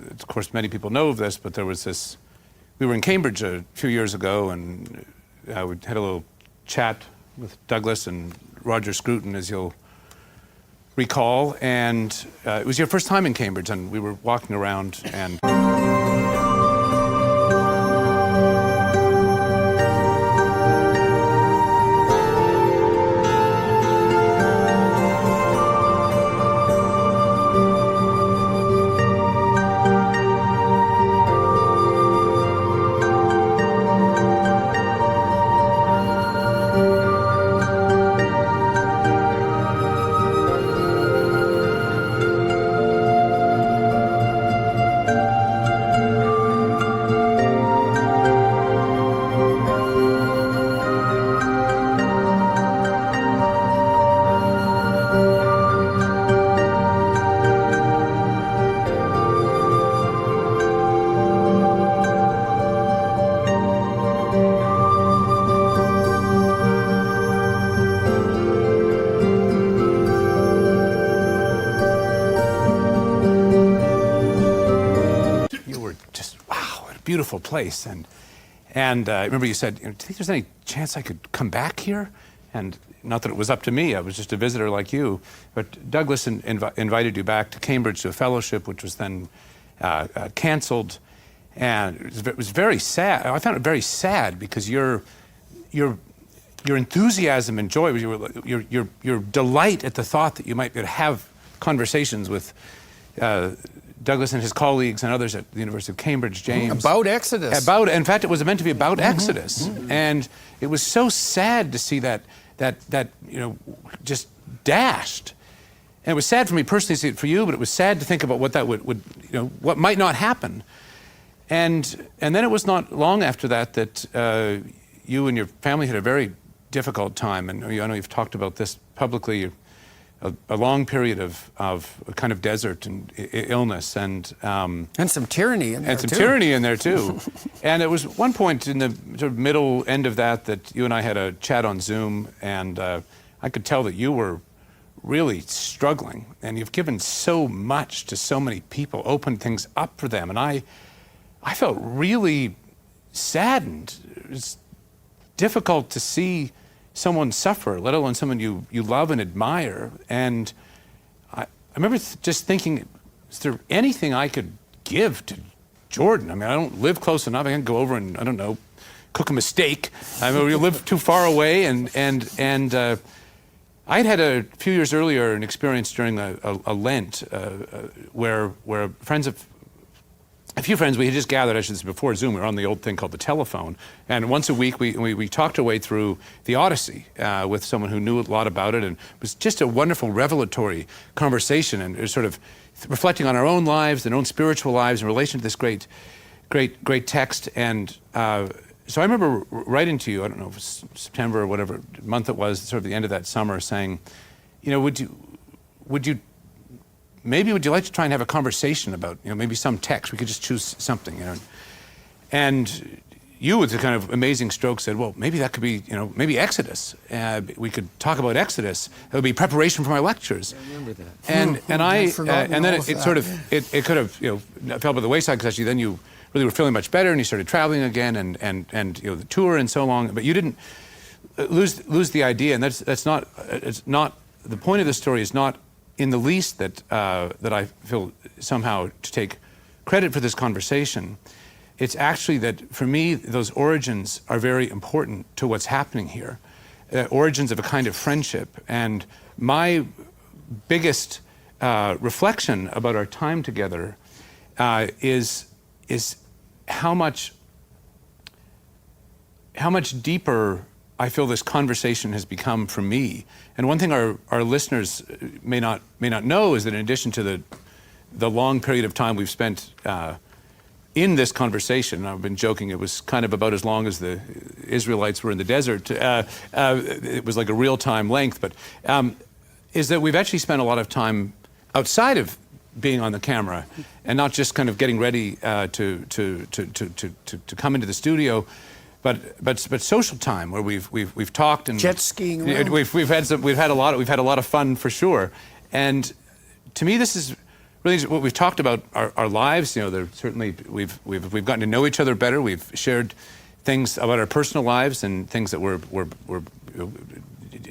of course, many people know of this, but there was this. We were in Cambridge a few years ago, and we had a little chat with Douglas and Roger Scruton, as you'll recall, and it was your first time in Cambridge, and we were walking around, and were just, wow, what a beautiful place. And I remember you said, do you think there's any chance I could come back here? And not that it was up to me, I was just a visitor like you. But Douglas invited you back to Cambridge to a fellowship, which was then canceled. And it was very sad. I found it very sad because your enthusiasm and joy, your delight at the thought that you might be able to have conversations with Douglas and his colleagues and others at the University of Cambridge, James. About Exodus. In fact, it was meant to be about Exodus. And it was so sad to see that just dashed. And it was sad for me personally to see it for you, but it was sad to think about what that would what might not happen. And then it was not long after that you and your family had a very difficult time. And I know you've talked about this publicly, a long period of a kind of desert and illness and some tyranny in there, tyranny in there too. And it was one point in the sort of middle end of that you and I had a chat on Zoom, and I could tell that you were really struggling, and you've given so much to so many people, opened things up for them, and I felt really saddened. It was difficult to see someone suffer, let alone someone you love and admire. And I remember just thinking, is there anything I could give to Jordan? I mean, I don't live close enough. I can't go over and, I don't know, cook him a steak. I mean, we live too far away. And I had a few years earlier an experience during a Lent where a few friends, we had just gathered, actually, before Zoom, we were on the old thing called the telephone. And once a week, we talked our way through the Odyssey with someone who knew a lot about it. And it was just a wonderful, revelatory conversation, and it was sort of reflecting on our own lives and own spiritual lives in relation to this great text. And so I remember writing to you, I don't know if it was September or whatever month it was, sort of the end of that summer, saying, would you like to try and have a conversation about, maybe some text? We could just choose something, And you, with a kind of amazing stroke, said, well, maybe that could be, maybe Exodus. We could talk about Exodus. It would be preparation for my lectures. I remember that. And then it could have, fell by the wayside, because actually then you really were feeling much better, and you started traveling again, and the tour and so long. But you didn't lose the idea, and that's not. It's not the point of the story. Is not in the least that I feel somehow to take credit for this conversation. It's actually that, for me, those origins are very important to what's happening here. Origins of a kind of friendship. And my biggest reflection about our time together is how much deeper I feel this conversation has become for me. And one thing our listeners may not know is that, in addition to the long period of time we've spent in this conversation, I've been joking, it was kind of about as long as the Israelites were in the desert. It was like a real-time length, but is that we've actually spent a lot of time outside of being on the camera, and not just kind of getting ready to come into the studio, but social time where we've talked and jet skiing around. We've had a lot of fun, for sure. And to me, this is really what we've talked about our lives. Certainly we've gotten to know each other better. We've shared things about our personal lives and things that we're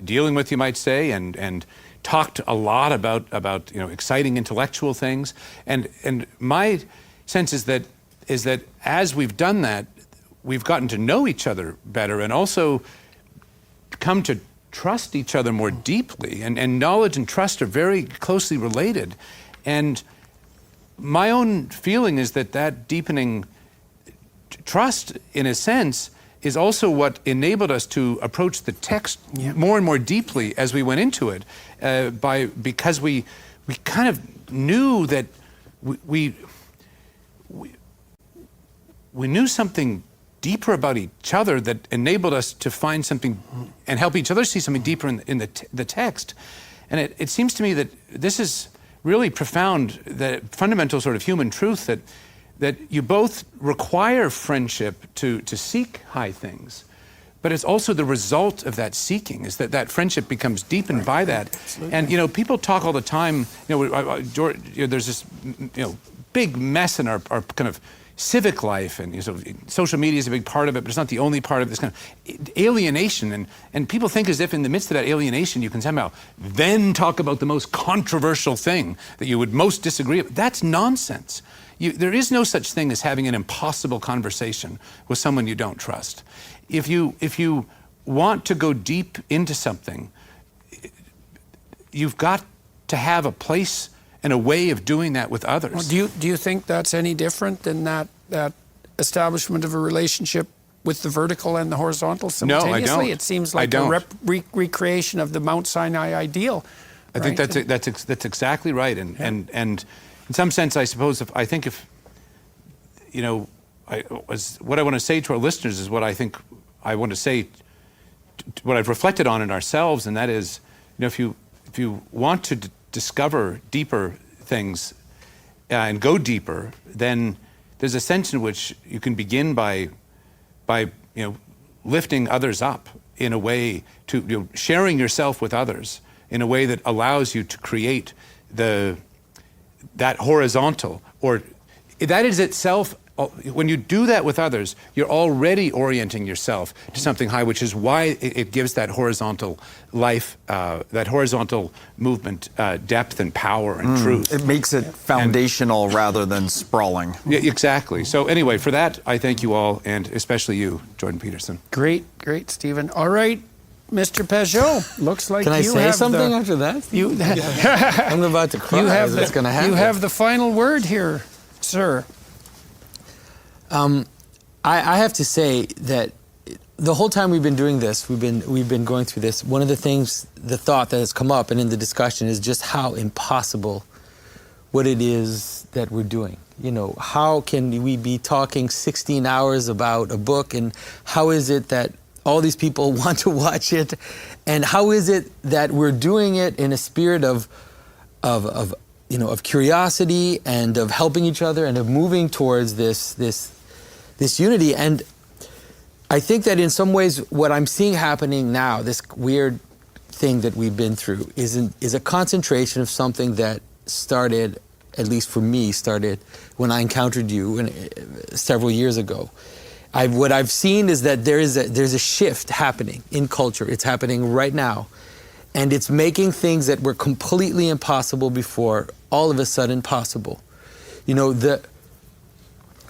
dealing with, you might say, and talked a lot about exciting intellectual things. And my sense is that as we've done that, we've gotten to know each other better, and also come to trust each other more deeply. And knowledge and trust are very closely related. And my own feeling is that deepening trust, in a sense, is also what enabled us to approach the text more and more deeply as we went into it, because we kind of knew that we knew something deeper about each other that enabled us to find something and help each other see something deeper in the text. And it seems to me that this is really profound, the fundamental sort of human truth that you both require friendship to seek high things, but it's also the result of that seeking, is that friendship becomes deepened by that. Absolutely. And people talk all the time, there's this big mess in our kind of civic life, and social media is a big part of it, but it's not the only part of this kind of alienation. And people think as if in the midst of that alienation, you can somehow then talk about the most controversial thing that you would most disagree with. That's nonsense. There is no such thing as having an impossible conversation with someone you don't trust. If you want to go deep into something, you've got to have a place and a way of doing that with others. Well, do you think that's any different than that establishment of a relationship with the vertical and the horizontal simultaneously? No, I don't. It seems like a recreation of the Mount Sinai ideal. I think that's exactly right. And in some sense, I suppose, what I want to say to our listeners is what I think I want to say, what I've reflected on in ourselves, and that is, if you want to discover deeper things and go deeper, then there's a sense in which you can begin by lifting others up in a way to sharing yourself with others in a way that allows you to create that horizontal, or that is itself. When you do that with others, you're already orienting yourself to something high, which is why it gives that horizontal life, that horizontal movement depth and power and truth. It makes it foundational rather than sprawling. Yeah, exactly. So anyway, for that, I thank you all, and especially you, Jordan Peterson. Great, Stephen. All right, Mr. Peugeot, looks like Can I you say have something after that? I'm about to cry. What's going to happen? You have the final word here, sir. I have to say that the whole time we've been doing this, we've been going through this. One of the things, the thought that has come up and in the discussion is just how impossible what it is that we're doing. How can we be talking 16 hours about a book, and how is it that all these people want to watch it, and how is it that we're doing it in a spirit of curiosity and of helping each other and of moving towards this unity. And I think that in some ways what I'm seeing happening now, this weird thing that we've been through, is a concentration of something that started, at least for me, when I encountered you several years ago. What I've seen is that there's a shift happening in culture. It's happening right now. And it's making things that were completely impossible before all of a sudden possible.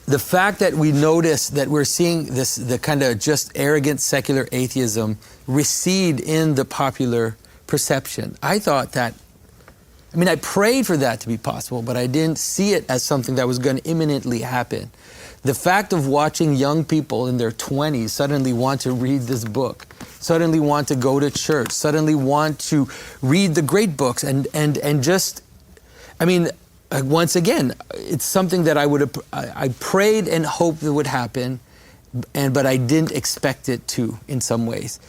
The fact that we notice that we're seeing the kind of just arrogant secular atheism recede in the popular perception. I thought that, I prayed for that to be possible, but I didn't see it as something that was going to imminently happen. The fact of watching young people in their 20s suddenly want to read this book, suddenly want to go to church, suddenly want to read the great books and just, once again, it's something that I prayed and hoped that would happen, but I didn't expect it to in some ways.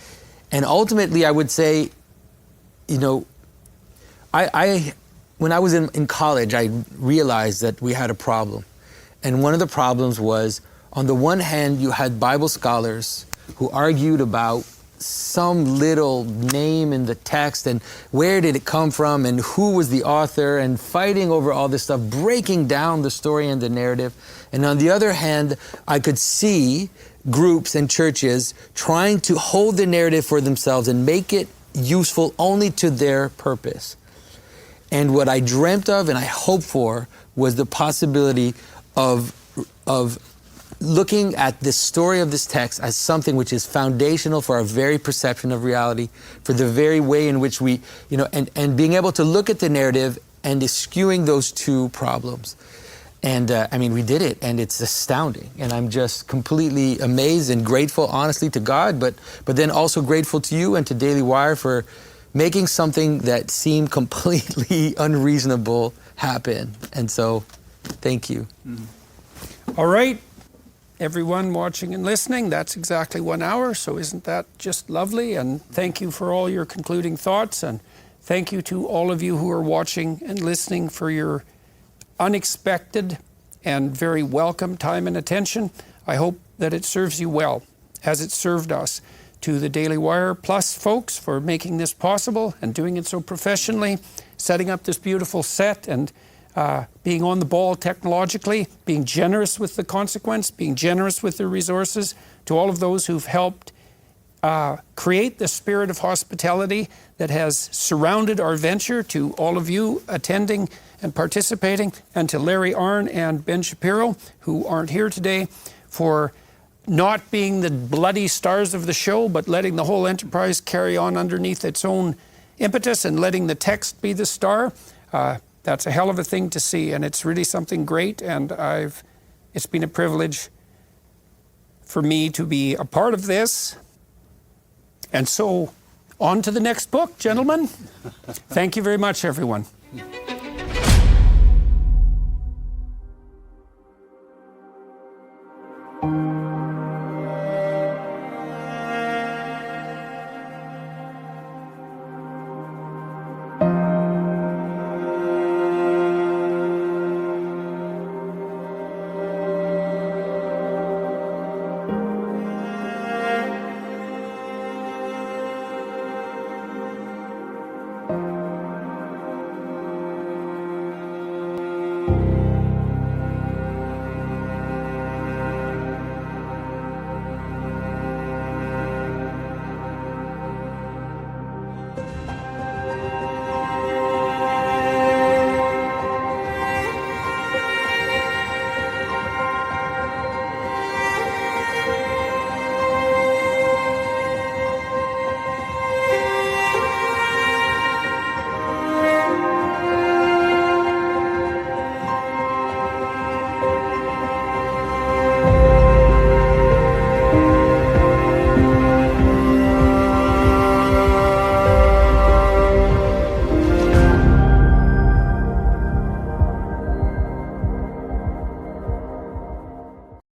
And ultimately, I would say, when I was in college, I realized that we had a problem. And one of the problems was, on the one hand, you had Bible scholars who argued about some little name in the text and where did it come from and who was the author, and fighting over all this stuff, breaking down the story and the narrative. And on the other hand, I could see groups and churches trying to hold the narrative for themselves and make it useful only to their purpose. And what I dreamt of and I hoped for was the possibility of looking at this story of this text as something which is foundational for our very perception of reality, for the very way in which we, and being able to look at the narrative and eschewing those two problems. And we did it, and it's astounding. And I'm just completely amazed and grateful, honestly, to God, but then also grateful to you and to Daily Wire for making something that seemed completely unreasonable happen. And so, thank you. All right. Everyone watching and listening, that's exactly 1 hour, so isn't that just lovely? And thank you for all your concluding thoughts, and thank you to all of you who are watching and listening for your unexpected and very welcome time and attention. I hope that it serves you well, as it served us. To the Daily Wire Plus folks for making this possible and doing it so professionally, setting up this beautiful set and being on the ball technologically, being generous with the consequence, being generous with the resources, to all of those who've helped create the spirit of hospitality that has surrounded our venture, to all of you attending and participating, and to Larry Arnn and Ben Shapiro, who aren't here today, for not being the bloody stars of the show, but letting the whole enterprise carry on underneath its own impetus and letting the text be the star. That's a hell of a thing to see, and it's really something great, and it's been a privilege for me to be a part of this. And so, on to the next book, gentlemen. Thank you very much, everyone.